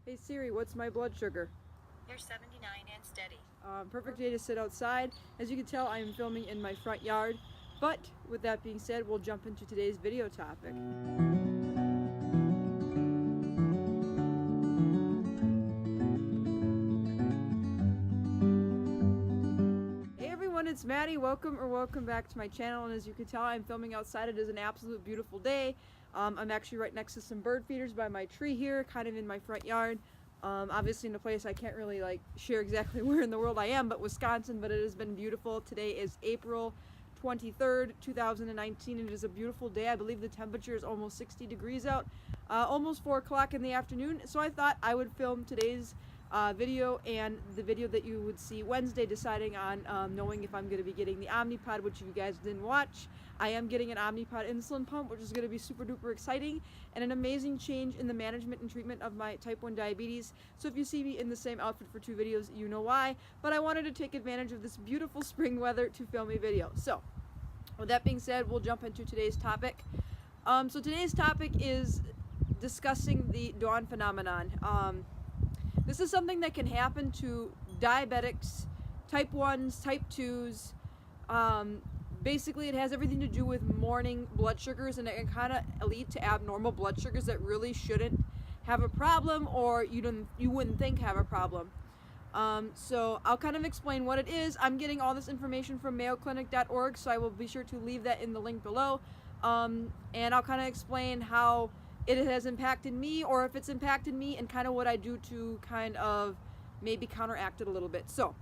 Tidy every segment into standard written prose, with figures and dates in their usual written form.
Hey Siri, what's my blood sugar? You're 79 and steady. Perfect day to sit outside. As you can tell, I am filming in my front yard. But with that being said, we'll jump into today's video topic. Hey everyone, it's Maddie. Welcome back to my channel. And as you can tell, I'm filming outside. It is an absolute beautiful day. I'm actually right next to some bird feeders by my tree here, kind of in my front yard. Obviously in a place I can't really share exactly where in the world I am, but Wisconsin, but it has been beautiful. Today is April 23rd, 2019, and it is a beautiful day. I believe the temperature is almost 60 degrees out, almost 4 o'clock in the afternoon, so I thought I would film today's video and the video that you would see Wednesday, deciding on knowing if I'm going to be getting the Omnipod, which if you guys didn't watch, I am getting an Omnipod insulin pump, which is going to be super duper exciting and an amazing change in the management and treatment of my type 1 diabetes. So if you see me in the same outfit for 2 videos, you know why, but I wanted to take advantage of this beautiful spring weather to film a video. So with that being said, we'll jump into today's topic. So today's topic is discussing the dawn phenomenon. This is something that can happen to diabetics, type 1s, type 2s. Basically, it has everything to do with morning blood sugars, and it can kind of lead to abnormal blood sugars that really shouldn't have a problem, or you wouldn't think have a problem. So I'll kind of explain what it is. I'm getting all this information from mayoclinic.org, so I will be sure to leave that in the link below. And I'll kind of explain how it has impacted me, or if it's impacted me, and kind of what I do to kind of maybe counteract it a little bit. So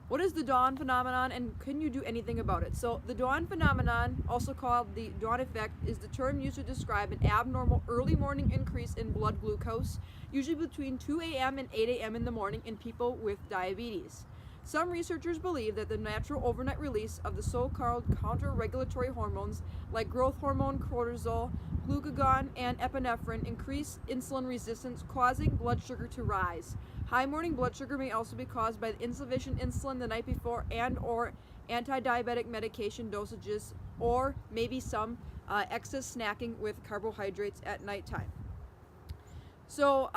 what is the dawn phenomenon, and can you do anything about it? So the dawn phenomenon, also called the dawn effect, is the term used to describe an abnormal early morning increase in blood glucose, usually between 2 a.m. and 8 a.m. in the morning in people with diabetes. Some researchers believe that the natural overnight release of the so-called counter-regulatory hormones like growth hormone, cortisol, glucagon, and epinephrine increase insulin resistance, causing blood sugar to rise. High morning blood sugar may also be caused by insufficient insulin the night before and/or anti-diabetic medication dosages, or maybe some excess snacking with carbohydrates at nighttime. So,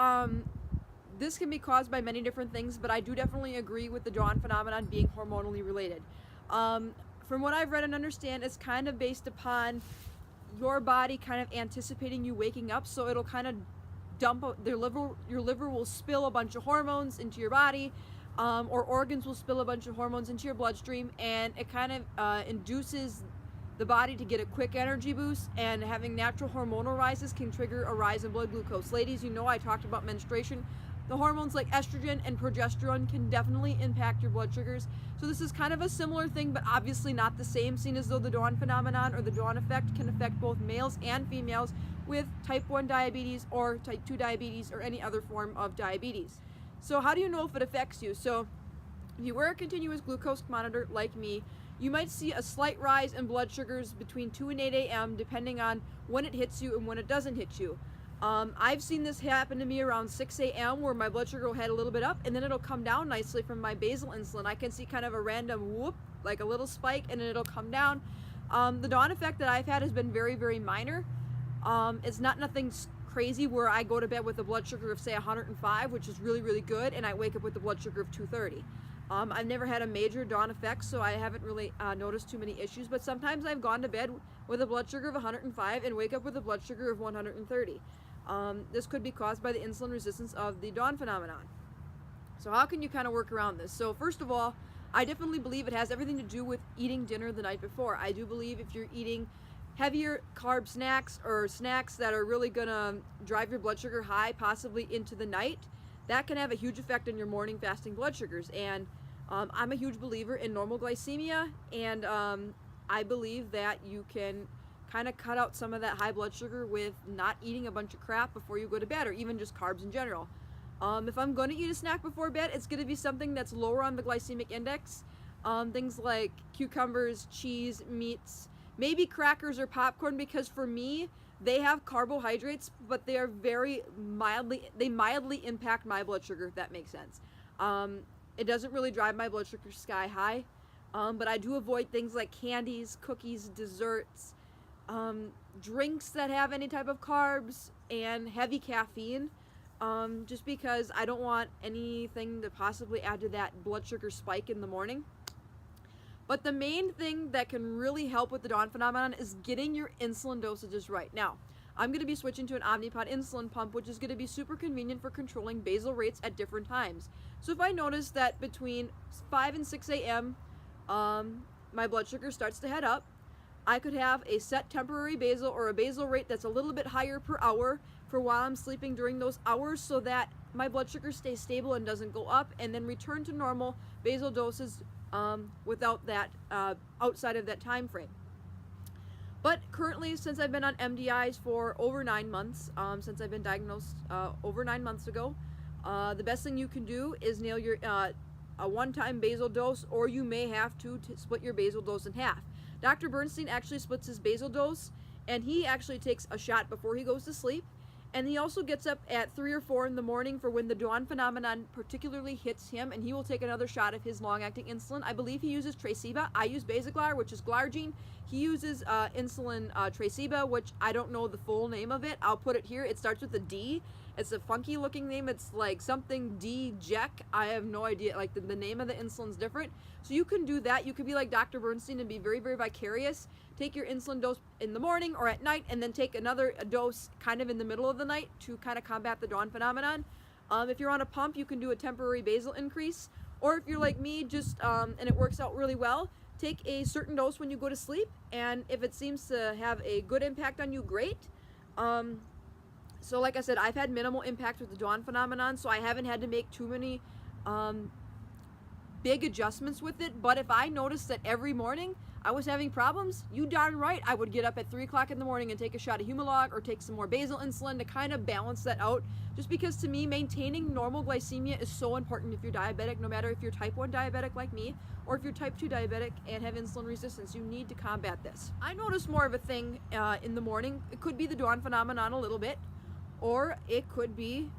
this can be caused by many different things, but I do definitely agree with the dawn phenomenon being hormonally related. From what I've read and understand, it's kind of based upon your body kind of anticipating you waking up, so it'll kind of dump your liver will spill a bunch of hormones into your body, or organs will spill a bunch of hormones into your bloodstream, and it kind of induces the body to get a quick energy boost, and having natural hormonal rises can trigger a rise in blood glucose. Ladies, you know I talked about menstruation. The hormones like estrogen and progesterone can definitely impact your blood sugars. So this is kind of a similar thing, but obviously not the same, seeing as though the dawn phenomenon or the dawn effect can affect both males and females with type 1 diabetes or type 2 diabetes or any other form of diabetes. So how do you know if it affects you? So if you wear a continuous glucose monitor like me, you might see a slight rise in blood sugars between 2 and 8 a.m. depending on when it hits you and when it doesn't hit you. I've seen this happen to me around 6 a.m. where my blood sugar will head a little bit up, and then it'll come down nicely from my basal insulin. I can see kind of a random whoop, like a little spike, and then it'll come down. The dawn effect that I've had has been very, very minor. It's not nothing crazy where I go to bed with a blood sugar of say 105, which is really, really good, and I wake up with a blood sugar of 230. I've never had a major dawn effect, so I haven't really noticed too many issues, but sometimes I've gone to bed with a blood sugar of 105 and wake up with a blood sugar of 130. This could be caused by the insulin resistance of the dawn phenomenon. So how can you kind of work around this? So first of all, I definitely believe it has everything to do with eating dinner the night before. I do believe if you're eating heavier carb snacks or snacks that are really gonna drive your blood sugar high, possibly into the night, that can have a huge effect on your morning fasting blood sugars. And I'm a huge believer in normal glycemia, and I believe that you can kind of cut out some of that high blood sugar with not eating a bunch of crap before you go to bed, or even just carbs in general. If I'm going to eat a snack before bed, it's going to be something that's lower on the glycemic index. Things like cucumbers, cheese, meats, maybe crackers or popcorn, because for me, they have carbohydrates, but they are mildly impact my blood sugar, if that makes sense. It doesn't really drive my blood sugar sky high, but I do avoid things like candies, cookies, desserts, drinks that have any type of carbs and heavy caffeine. just because I don't want anything to possibly add to that blood sugar spike in the morning. But the main thing that can really help with the dawn phenomenon is getting your insulin dosages right. Now, I'm going to be switching to an Omnipod insulin pump, which is going to be super convenient for controlling basal rates at different times. So if I notice that between 5 and 6 a.m., my blood sugar starts to head up, I could have a set temporary basal or a basal rate that's a little bit higher per hour for while I'm sleeping during those hours, so that my blood sugar stays stable and doesn't go up, and then return to normal basal doses without that outside of that time frame. But currently, since I've been on MDIs for over 9 months, since I've been diagnosed over 9 months ago, the best thing you can do is nail your a one-time basal dose, or you may have to split your basal dose in half. Dr. Bernstein actually splits his basal dose, and he actually takes a shot before he goes to sleep. And he also gets up at 3 or 4 in the morning for when the dawn phenomenon particularly hits him, and he will take another shot of his long-acting insulin. I believe he uses Traceba. I use Basaglar, which is Glargine. He uses insulin Traceba, which I don't know the full name of it. I'll put it here. It starts with a D. It's a funky looking name. It's like something D-Jec. I have no idea. Like the name of the insulin's different. So you can do that. You could be like Dr. Bernstein and be very, very vicarious. Take your insulin dose in the morning or at night, and then take another dose kind of in the middle of the night to kind of combat the dawn phenomenon. If you're on a pump, you can do a temporary basal increase. Or if you're like me, just and it works out really well, take a certain dose when you go to sleep, and if it seems to have a good impact on you, great. So like I said, I've had minimal impact with the dawn phenomenon, so I haven't had to make too many big adjustments with it. But if I noticed that every morning I was having problems, you darn right I would get up at 3 o'clock in the morning and take a shot of Humalog or take some more basal insulin to kind of balance that out. Just because to me, maintaining normal glycemia is so important if you're diabetic, no matter if you're type 1 diabetic like me or if you're type 2 diabetic and have insulin resistance. You need to combat this. I notice more of a thing in the morning. It could be the dawn phenomenon a little bit, or it could be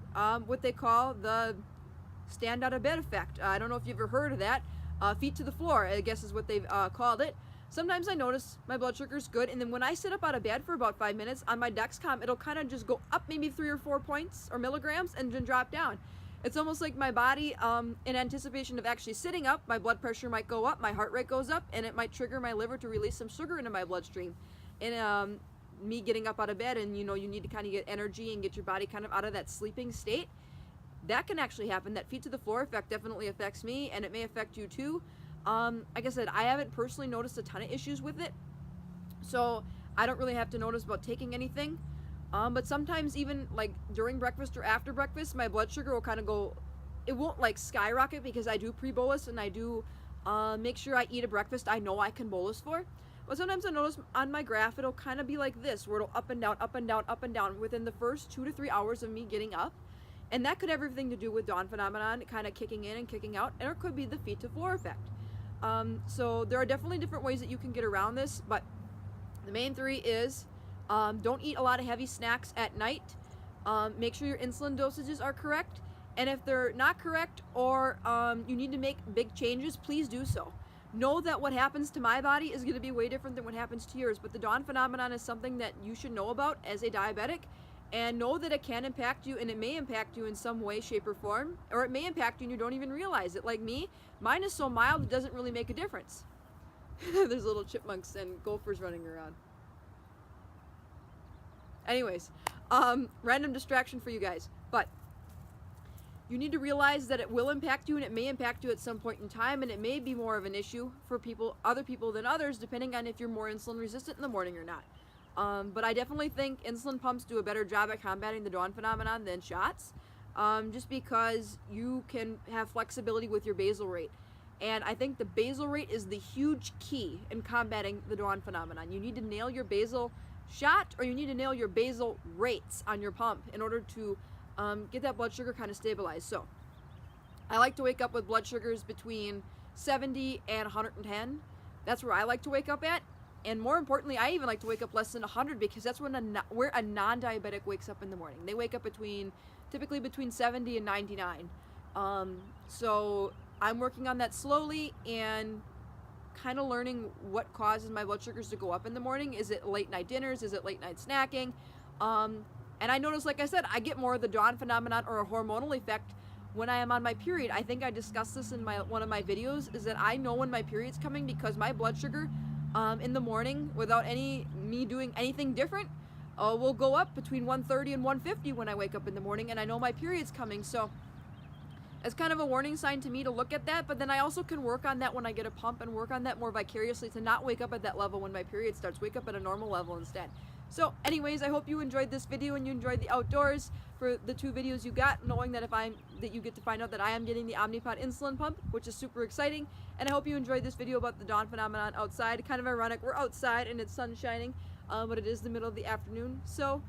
what they call the stand out of bed effect. I don't know if you've ever heard of that. Feet to the floor, I guess is what they've called it. Sometimes I notice my blood sugar's good, and then when I sit up out of bed for about 5 minutes on my Dexcom, it'll kind of just go up maybe 3 or 4 points or milligrams and then drop down. It's almost like my body, in anticipation of actually sitting up, my blood pressure might go up, my heart rate goes up, and it might trigger my liver to release some sugar into my bloodstream. And me getting up out of bed, and you know, you need to kind of get energy and get your body kind of out of that sleeping state. That can actually happen. That feet to the floor effect definitely affects me, and it may affect you too. Like I said, I haven't personally noticed a ton of issues with it, so I don't really have to notice about taking anything. But sometimes even like during breakfast or after breakfast, my blood sugar will kind of go, it won't like skyrocket because I do pre-bolus and I do make sure I eat a breakfast I know I can bolus for. But sometimes I notice on my graph it'll kind of be like this, where it'll up and down, up and down, up and down within the first 2 to 3 hours of me getting up. And that could have everything to do with dawn phenomenon kind of kicking in and kicking out, and it could be the feet to floor effect. So there are definitely different ways that you can get around this, but the main 3 is don't eat a lot of heavy snacks at night. Make sure your insulin dosages are correct, and if they're not correct or you need to make big changes, please do so. Know that what happens to my body is going to be way different than what happens to yours, but the dawn phenomenon is something that you should know about as a diabetic. And know that it can impact you, and it may impact you in some way, shape, or form, or it may impact you and you don't even realize it. Like me, mine is so mild it doesn't really make a difference. There's little chipmunks and gophers running around. Anyways, random distraction for you guys. But you need to realize that it will impact you, and it may impact you at some point in time, and it may be more of an issue for other people than others, depending on if you're more insulin resistant in the morning or not. But I definitely think insulin pumps do a better job at combating the dawn phenomenon than shots, just because you can have flexibility with your basal rate. And I think the basal rate is the huge key in combating the dawn phenomenon. You need to nail your basal shot, or you need to nail your basal rates on your pump in order to get that blood sugar kind of stabilized. So I like to wake up with blood sugars between 70 and 110. That's where I like to wake up at. And more importantly, I even like to wake up less than 100, because that's where a non-diabetic wakes up in the morning. They wake up typically between 70 and 99. So I'm working on that slowly and kind of learning what causes my blood sugars to go up in the morning. Is it late night dinners? Is it late night snacking? And I notice, like I said, I get more of the dawn phenomenon or a hormonal effect when I am on my period. I think I discussed this in one of my videos, is that I know when my period's coming because my blood sugar in the morning, without me doing anything different, will go up between 130 and 150 when I wake up in the morning, and I know my period's coming. So it's kind of a warning sign to me to look at that, but then I also can work on that when I get a pump and work on that more vicariously to not wake up at that level when my period starts, wake up at a normal level instead. So anyways, I hope you enjoyed this video and you enjoyed the outdoors for the 2 videos you got, knowing that that you get to find out that I am getting the Omnipod insulin pump, which is super exciting. And I hope you enjoyed this video about the dawn phenomenon outside. Kind of ironic, we're outside and it's sun shining, but it is the middle of the afternoon. So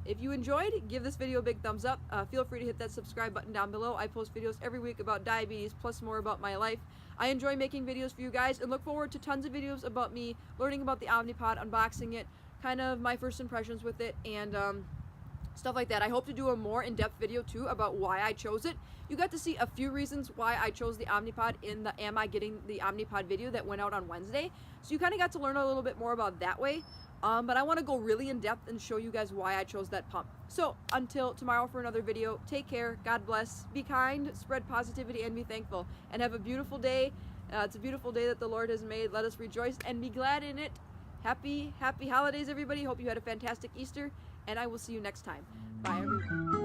if you enjoyed, give this video a big thumbs up. Feel free to hit that subscribe button down below. I post videos every week about diabetes, plus more about my life. I enjoy making videos for you guys and look forward to tons of videos about me learning about the Omnipod, unboxing it, kind of my first impressions with it, and stuff like that. I hope to do a more in-depth video too about why I chose it. You got to see a few reasons why I chose the Omnipod in the Am I Getting the Omnipod video that went out on Wednesday. So you kind of got to learn a little bit more about that way. But I want to go really in depth and show you guys why I chose that pump. So until tomorrow for another video, take care, God bless, be kind, spread positivity, and be thankful. And have a beautiful day. It's a beautiful day that the Lord has made. Let us rejoice and be glad in it. Happy holidays, everybody. Hope you had a fantastic Easter, and I will see you next time. Bye, everyone.